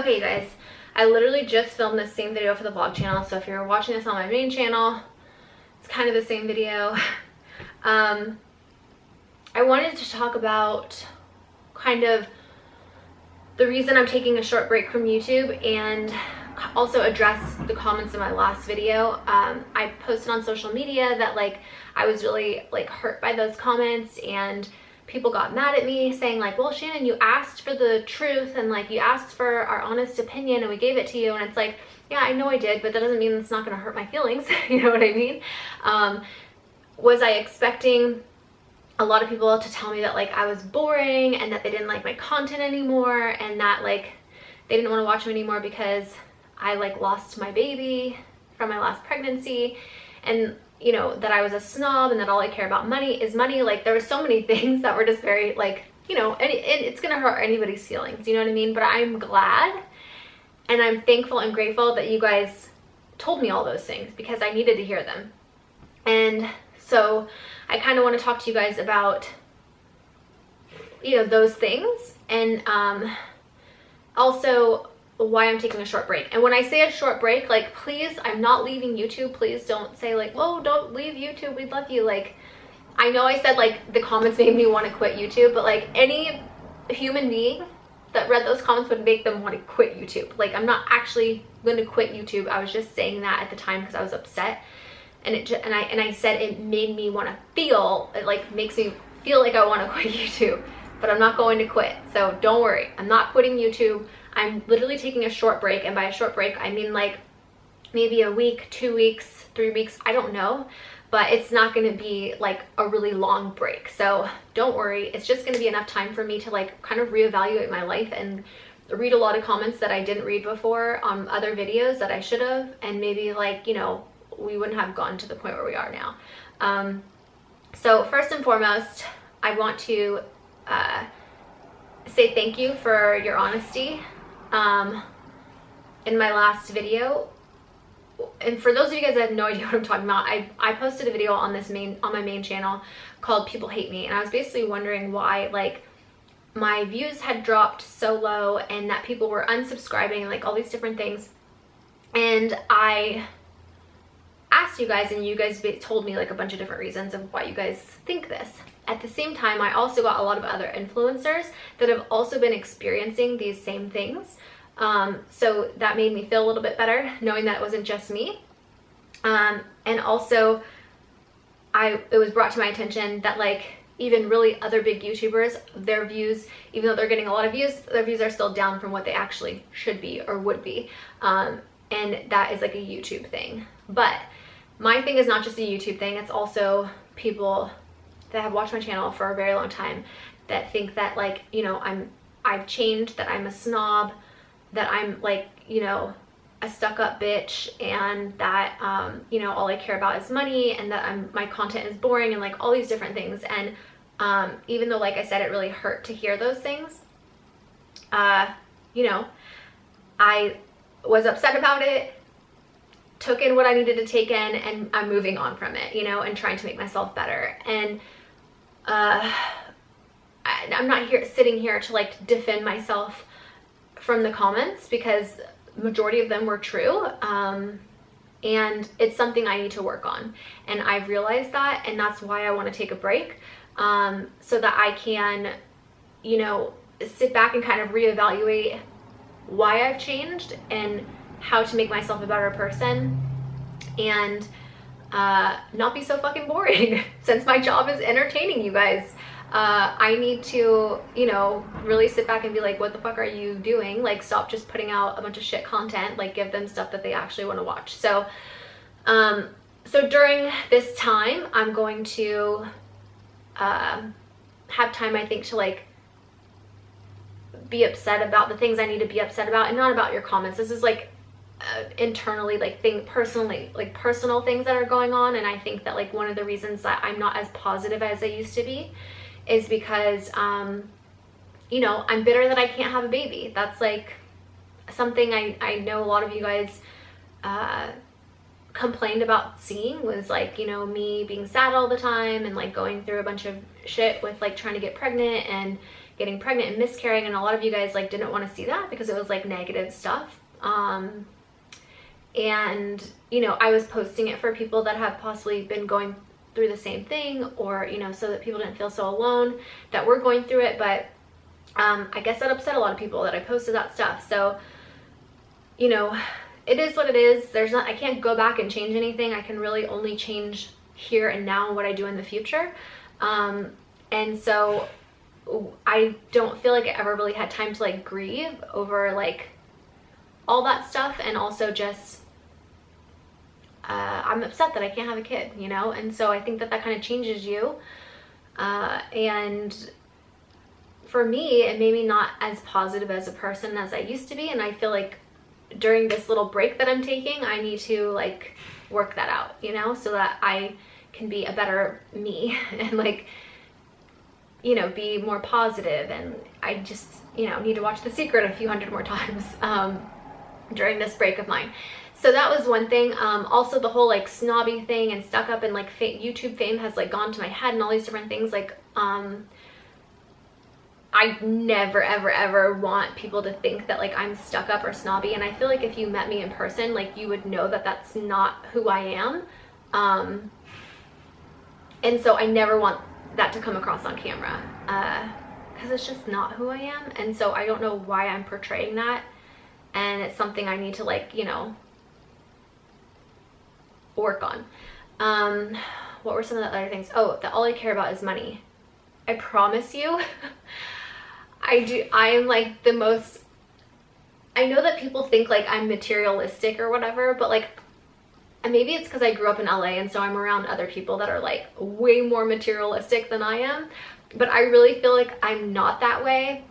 Okay, you guys, I literally just filmed this same video for the vlog channel, so if you're watching this on my main channel, it's kind of the same video. I wanted to talk about kind of the reason I'm taking a short break from YouTube and also address the comments in my last video. I posted on social media that I was really hurt by those comments, and people got mad at me saying well, Shannon, you asked for the truth and you asked for our honest opinion and we gave it to you. And it's yeah, I know I did, but that doesn't mean it's not going to hurt my feelings. You know what I mean? Was I expecting a lot of people to tell me that I was boring and that they didn't like my content anymore, and that they didn't want to watch me anymore because I lost my baby from my last pregnancy, and you know, that I was a snob and that all I care about money is money. There were so many things that were just very you know, and it's gonna hurt anybody's feelings, you know what I mean? But I'm glad and I'm thankful and grateful that you guys told me all those things, because I needed to hear them. And so I kind of want to talk to you guys about, you know, those things, and also why I'm taking a short break. And when I say a short break, please, I'm not leaving YouTube. Please don't say whoa, don't leave YouTube, we love you. I know I said the comments made me want to quit YouTube, but any human being that read those comments would make them want to quit YouTube. I'm not actually going to quit YouTube. I was just saying that at the time because I was upset, and I said it made me want to feel, it makes me feel like I want to quit YouTube, but I'm not going to quit. So don't worry, I'm not quitting YouTube. I'm literally taking a short break, and by a short break I mean maybe a week, 2 weeks, 3 weeks, I don't know, but it's not going to be a really long break. So don't worry, it's just going to be enough time for me to kind of reevaluate my life and read a lot of comments that I didn't read before on other videos that I should have, and maybe you know, we wouldn't have gotten to the point where we are now. So first and foremost, I want to say thank you for your honesty in my last video. And for those of you guys that have no idea what I'm talking about, I posted a video on my main channel called People Hate Me, and I was basically wondering why my views had dropped so low and that people were unsubscribing and all these different things. And I asked you guys, and you guys told me a bunch of different reasons of why you guys think this. At the same time, I also got a lot of other influencers that have also been experiencing these same things. So that made me feel a little bit better, knowing that it wasn't just me. And also, it was brought to my attention that even really other big YouTubers, their views, even though they're getting a lot of views, their views are still down from what they actually should be or would be. And that is a YouTube thing. But my thing is not just a YouTube thing, it's also people that have watched my channel for a very long time that think that you know, I've changed, that I'm a snob, that I'm you know, a stuck-up bitch, and that you know, all I care about is money, and that my content is boring, and all these different things. And even though I said it really hurt to hear those things, you know, I was upset about it, took in what I needed to take in, and I'm moving on from it, you know, and trying to make myself better. And I'm not sitting here to defend myself from the comments, because majority of them were true, and it's something I need to work on, and I've realized that, and that's why I want to take a break, so that I can, you know, sit back and kind of reevaluate why I've changed and how to make myself a better person, and not be so fucking boring since my job is entertaining you guys. I need to, you know, really sit back and be what the fuck are you doing? Stop just putting out a bunch of shit content. Give them stuff that they actually want to watch. So so during this time, I'm going to have time, I think, to be upset about the things I need to be upset about, and not about your comments. This is internally personal things that are going on. And I think that one of the reasons that I'm not as positive as I used to be is because you know, I'm bitter that I can't have a baby. That's something I know a lot of you guys complained about seeing, was you know, me being sad all the time and going through a bunch of shit with trying to get pregnant and getting pregnant and miscarrying, and a lot of you guys like didn't want to see that because it was like negative stuff. And you know, I was posting it for people that have possibly been going through the same thing, or you know, so that people didn't feel so alone that we're going through it. But I guess that upset a lot of people that I posted that stuff. So you know, it is what it is. There's not, I can't go back and change anything. I can really only change here and now what I do in the future. And so I don't feel like I ever really had time to like grieve over like all that stuff. And also just I'm upset that I can't have a kid, you know? And so I think that that kind of changes you. And for me, it made me not as positive as a person as I used to be. And I feel like during this little break that I'm taking, I need to like work that out, you know, so that I can be a better me and like, you know, be more positive. And I just, you know, need to watch The Secret a few hundred more times during this break of mine. So that was one thing. Also the whole like snobby thing and stuck up and like YouTube fame has like gone to my head and all these different things. Like, I never, ever, ever want people to think that like I'm stuck up or snobby. And I feel like if you met me in person, like you would know that that's not who I am. And so I never want that to come across on camera, because it's just not who I am. And so I don't know why I'm portraying that. And it's something I need to like, you know, work on. What were some of the other things? Oh, that all I care about is money. I promise you. I am like the most, I know that people think like I'm materialistic or whatever, but like, and maybe it's because I grew up in LA and so I'm around other people that are like way more materialistic than I am, but I really feel like I'm not that way.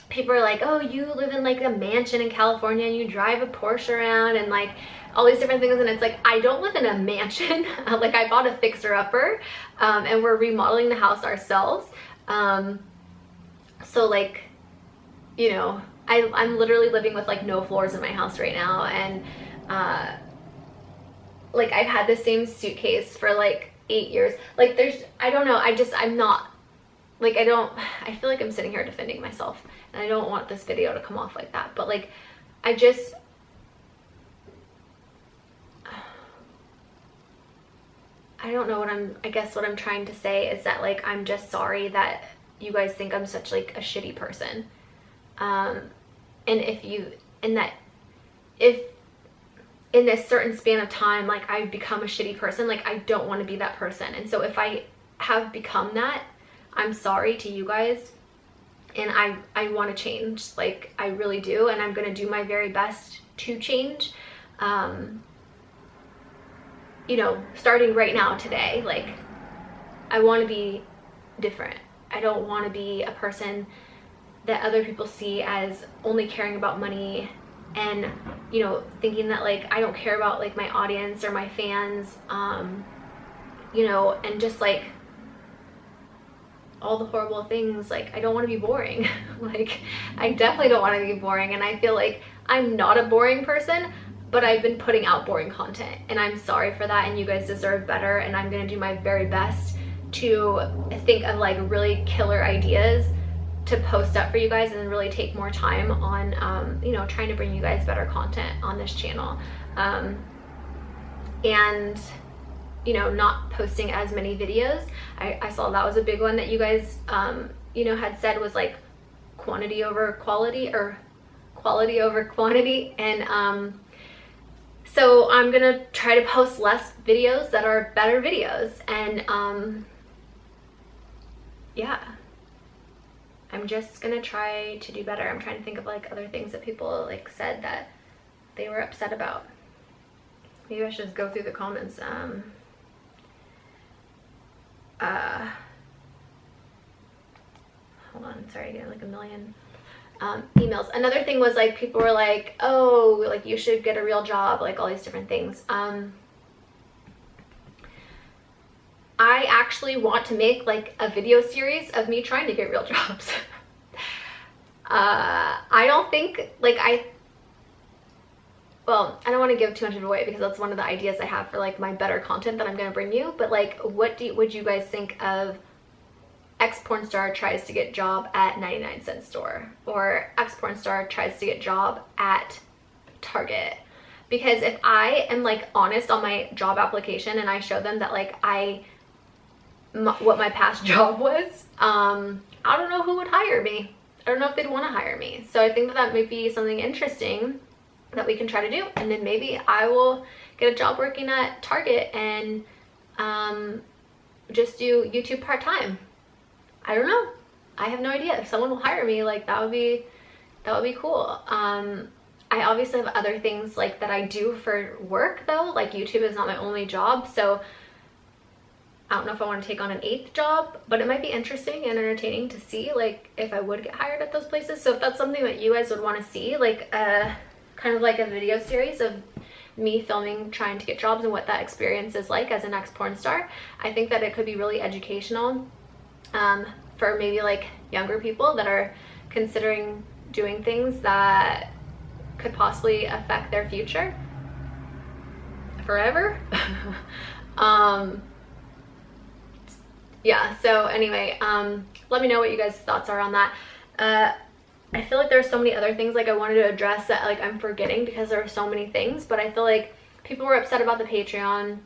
People are like, oh, you live in like a mansion in California and you drive a Porsche around and like all these different things, and it's like, I don't live in a mansion. Like I bought a fixer-upper, and we're remodeling the house ourselves. So like, you know, I'm literally living with like no floors in my house right now. And like I've had the same suitcase for like 8 years. Like there's, I don't know, I'm not, like I feel like I'm sitting here defending myself and I don't want this video to come off like that. But like, I don't know I guess what I'm trying to say is that like, I'm just sorry that you guys think I'm such like a shitty person. And if in this certain span of time, like I've become a shitty person, like I don't want to be that person. And so if I have become that, I'm sorry to you guys. And I want to change, like I really do. And I'm going to do my very best to change. You know, starting right now today, like I want to be different. I don't want to be a person that other people see as only caring about money and, you know, thinking that like I don't care about like my audience or my fans, you know, and just like all the horrible things. Like I don't want to be boring. Like I definitely don't want to be boring, and I feel like I'm not a boring person, but I've been putting out boring content and I'm sorry for that, and you guys deserve better. And I'm going to do my very best to think of like really killer ideas to post up for you guys and really take more time on, you know, trying to bring you guys better content on this channel. And, you know, not posting as many videos. I saw that was a big one that you guys, you know, had said was like quantity over quality or quality over quantity. And, so I'm gonna try to post less videos that are better videos. And yeah, I'm just gonna try to do better. I'm trying to think of like other things that people like said that they were upset about. Maybe I should just go through the comments. Hold on, sorry, I get like a million emails. Another thing was like people were like, oh, like you should get a real job, like all these different things. I actually want to make like a video series of me trying to get real jobs. I don't think like well, I don't want to give too much of it away because that's one of the ideas I have for like my better content that I'm going to bring you. But like, what would you guys think of X porn star tries to get job at 99-cent store, or X porn star tries to get job at Target. Because if I am like honest on my job application and I show them that like what my past job was, I don't know who would hire me. I don't know if they'd want to hire me. So I think that that might be something interesting that we can try to do. And then maybe I will get a job working at Target and just do YouTube part-time. I don't know. I have no idea. If someone will hire me, like that would be cool. I obviously have other things like that I do for work though. Like YouTube is not my only job, so I don't know if I want to take on an 8th job, but it might be interesting and entertaining to see like if I would get hired at those places. So if that's something that you guys would want to see, like kind of like a video series of me filming trying to get jobs and what that experience is like as an ex-porn star, I think that it could be really educational for maybe like younger people that are considering doing things that could possibly affect their future forever. Yeah, so anyway, let me know what you guys' thoughts are on that. I feel like there's so many other things like I wanted to address that like I'm forgetting because there are so many things, but I feel like people were upset about the Patreon.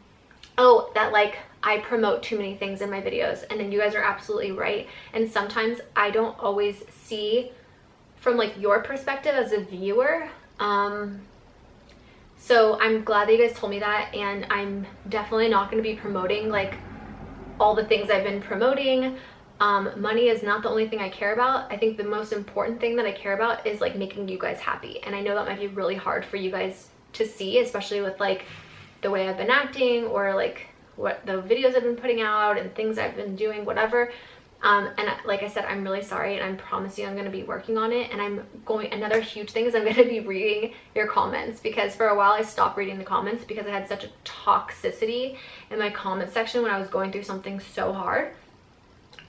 Oh, that like I promote too many things in my videos, and then you guys are absolutely right. And sometimes I don't always see from like your perspective as a viewer. So I'm glad that you guys told me that, and I'm definitely not going to be promoting like all the things I've been promoting. Money is not the only thing I care about. I think the most important thing that I care about is like making you guys happy. And I know that might be really hard for you guys to see, especially with like the way I've been acting or like what the videos I've been putting out and things I've been doing, whatever. And like I said, I'm really sorry, and I promise you I'm going to be working on it. And another huge thing is I'm going to be reading your comments, because for a while I stopped reading the comments because I had such a toxicity in my comment section when I was going through something so hard,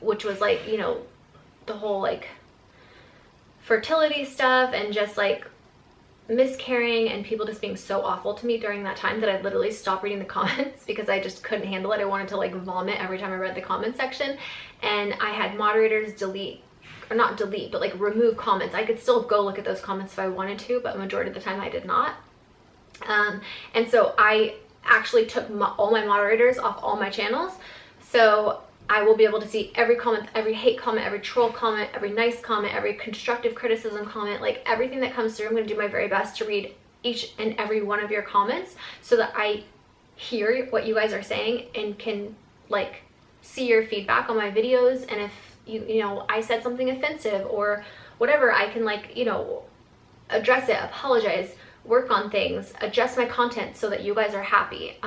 which was like, you know, the whole like fertility stuff and just like miscarrying and people just being so awful to me during that time that I literally stopped reading the comments because I just couldn't handle it. I wanted to like vomit every time I read the comment section, and I had moderators not delete, but like remove comments. I could still go look at those comments if I wanted to, but majority of the time I did not. And so I actually took all my moderators off all my channels, so I will be able to see every comment, every hate comment, every troll comment, every nice comment, every constructive criticism comment, like everything that comes through. I'm going to do my very best to read each and every one of your comments so that I hear what you guys are saying and can like see your feedback on my videos. And if you know, I said something offensive or whatever, I can like, you know, address it, apologize, work on things, adjust my content so that you guys are happy.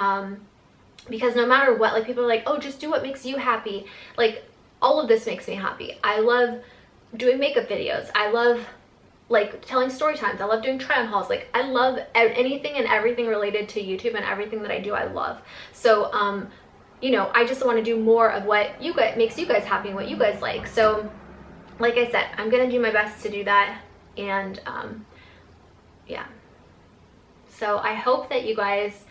Because no matter what, like people are like, oh, just do what makes you happy. Like all of this makes me happy. I love doing makeup videos. I love like telling story times. I love doing try on hauls. Like I love anything and everything related to YouTube, and everything that I do, I love. So, you know, I just want to do more of what you guys makes you guys happy and what you guys like. So like I said, I'm going to do my best to do that. And, yeah. So I hope that you guys,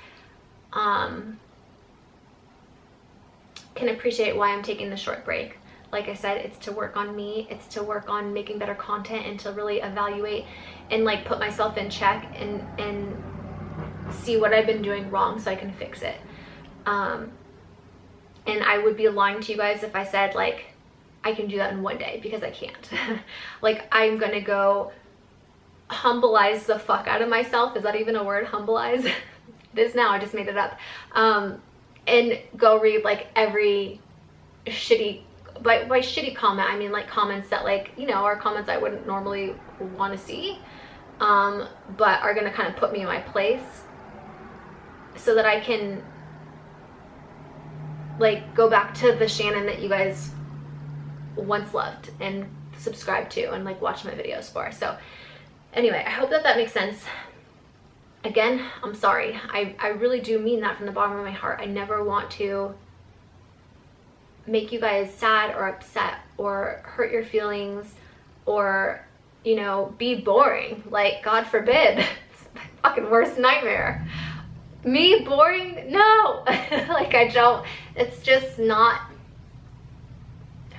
can appreciate why I'm taking the short break. Like I said, it's to work on me, it's to work on making better content, and to really evaluate and like put myself in check and see what I've been doing wrong so I can fix it. And I would be lying to you guys if I said like I can do that in one day, because I can't. Like I'm gonna go humbleize the fuck out of myself. Is that even a word, humbleize? It is now, I just made it up. And go read like every shitty, by shitty comment I mean like comments that like, you know, are comments I wouldn't normally want to see, but are gonna kind of put me in my place so that I can like go back to the Shannon that you guys once loved and subscribed to and like watch my videos for. So anyway, I hope that that makes sense. Again, I'm sorry. I really do mean that from the bottom of my heart. I never want to make you guys sad or upset or hurt your feelings or, you know, be boring. Like, God forbid. It's my fucking worst nightmare. Me boring? No. Like, I don't. It's just not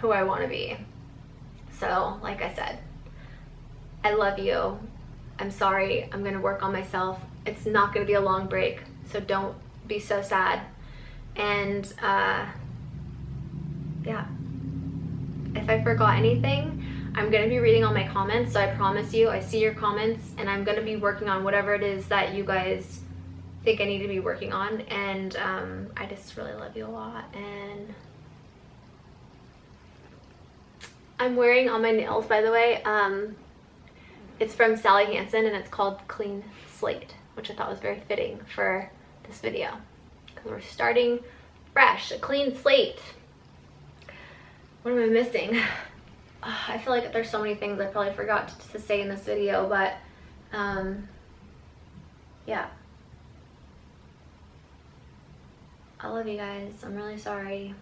who I want to be. So, like I said, I love you. I'm sorry. I'm going to work on myself. It's not going to be a long break, so don't be so sad. And yeah, if I forgot anything, I'm going to be reading all my comments, so I promise you I see your comments, and I'm going to be working on whatever it is that you guys think I need to be working on. And I just really love you a lot. And I'm wearing on my nails, by the way, it's from Sally Hansen, and it's called Clean Slate, which I thought was very fitting for this video because we're starting fresh, a clean slate. What am I missing? I feel like there's so many things I probably forgot to say in this video, but yeah. I love you guys. I'm really sorry.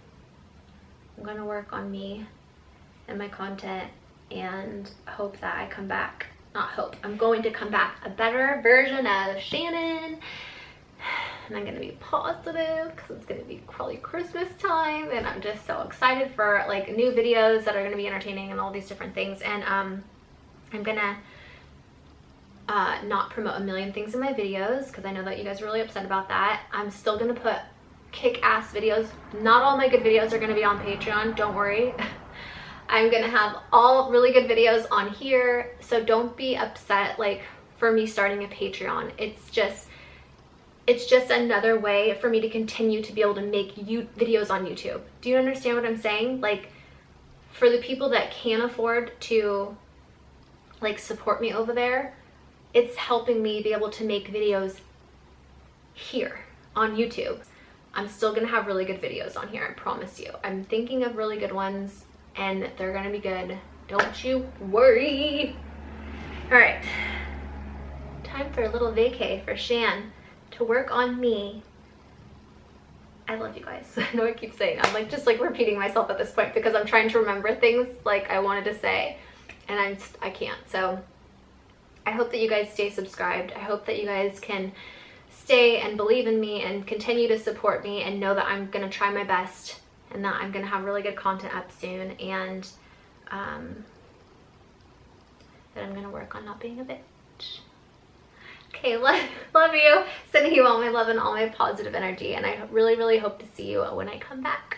I'm gonna work on me and my content and hope that I come back. Not hope, I'm going to come back a better version of Shannon. And I'm gonna be positive because it's gonna be probably Christmas time, and I'm just so excited for like new videos that are gonna be entertaining and all these different things. And I'm gonna not promote a million things in my videos because I know that you guys are really upset about that. I'm still gonna put kick-ass videos. Not all my good videos are gonna be on Patreon, don't worry. I'm gonna have all really good videos on here, so don't be upset like for me starting a Patreon. It's just another way for me to continue to be able to make videos on YouTube. Do you understand what I'm saying? Like, for the people that can't afford to like support me over there, it's helping me be able to make videos here on YouTube. I'm still gonna have really good videos on here, I promise you. I'm thinking of really good ones, and they're gonna be good. Don't you worry. All right, time for a little vacay for Shan to work on me. I love you guys. I know I keep saying, I'm like just like repeating myself at this point because I'm trying to remember things like I wanted to say, and I can't. So I hope that you guys stay subscribed. I hope that you guys can stay and believe in me and continue to support me and know that I'm gonna try my best and that I'm gonna have really good content up soon, and that I'm gonna work on not being a bitch. Okay, love you. Sending you all my love and all my positive energy, and I really, really hope to see you when I come back.